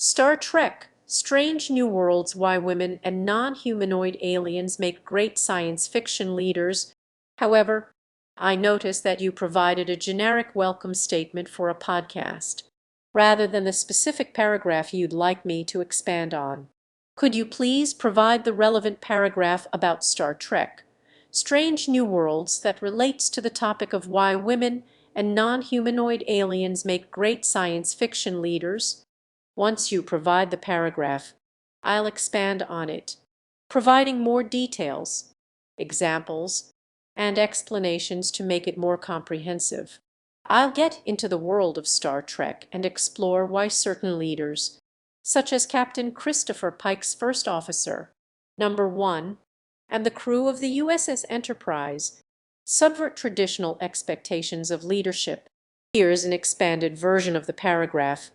Star Trek: Strange New Worlds, Why Women and Non-Humanoid Aliens Make Great Science Fiction Leaders. However, I noticed that you provided a generic welcome statement for a podcast, rather than the specific paragraph you'd like me to expand on. Could you please provide the relevant paragraph about Star Trek: Strange New Worlds that relates to the topic of why women and non-humanoid aliens make great science fiction leaders? Once you provide the paragraph, I'll expand on it, providing more details, examples, and explanations to make it more comprehensive. I'll get into the world of Star Trek and explore why certain leaders, such as Captain Christopher Pike's first officer, Number 1, and the crew of the USS Enterprise, subvert traditional expectations of leadership. Here's an expanded version of the paragraph.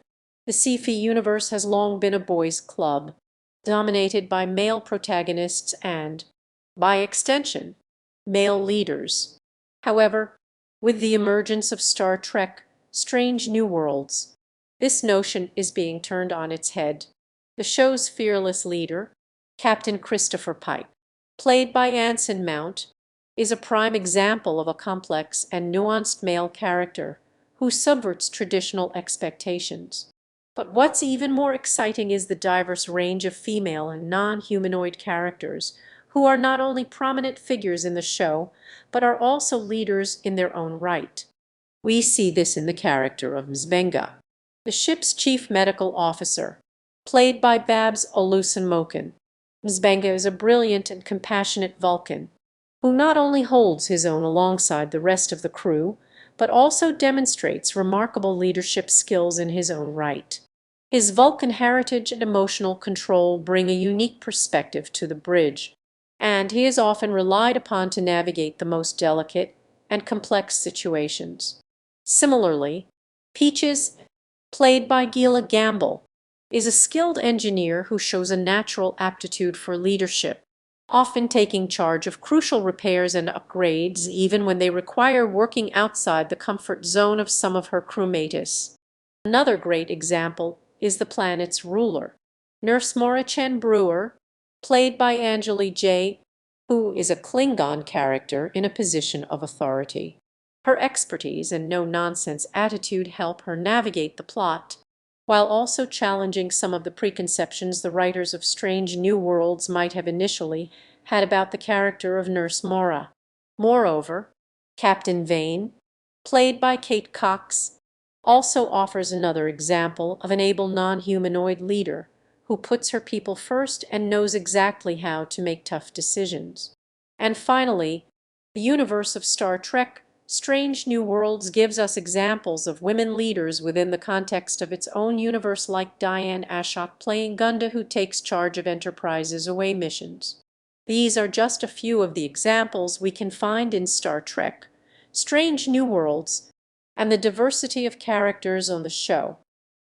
The sci-fi universe has long been a boys' club, dominated by male protagonists and, by extension, male leaders. However, with the emergence of Star Trek: Strange New Worlds, this notion is being turned on its head. The show's fearless leader, Captain Christopher Pike, played by Anson Mount, is a prime example of a complex and nuanced male character who subverts traditional expectations. But what's even more exciting is the diverse range of female and non-humanoid characters who are not only prominent figures in the show, but are also leaders in their own right. We see this in the character of Mzbenga, the ship's chief medical officer, played by Babs Olusanmoken. Mzbenga is a brilliant and compassionate Vulcan who not only holds his own alongside the rest of the crew, but also demonstrates remarkable leadership skills in his own right. His Vulcan heritage and emotional control bring a unique perspective to the bridge, and he is often relied upon to navigate the most delicate and complex situations. Similarly, Peaches, played by Gila Gamble, is a skilled engineer who shows a natural aptitude for leadership, often taking charge of crucial repairs and upgrades even when they require working outside the comfort zone of some of her crewmates. Another great example is the planet's ruler, Nurse Mora Chen Brewer, played by Angeli J., who is a Klingon character in a position of authority. Her expertise and no-nonsense attitude help her navigate the plot, while also challenging some of the preconceptions the writers of Strange New Worlds might have initially had about the character of Nurse Mora. Moreover, Captain Vane, played by Kate Cox, also offers another example of an able non-humanoid leader who puts her people first and knows exactly how to make tough decisions. And finally, the universe of Star Trek: Strange New Worlds gives us examples of women leaders within the context of its own universe, like Diane Ashok playing Gunda, who takes charge of Enterprise's away missions. These are just a few of the examples we can find in Star Trek: Strange New Worlds, and the diversity of characters on the show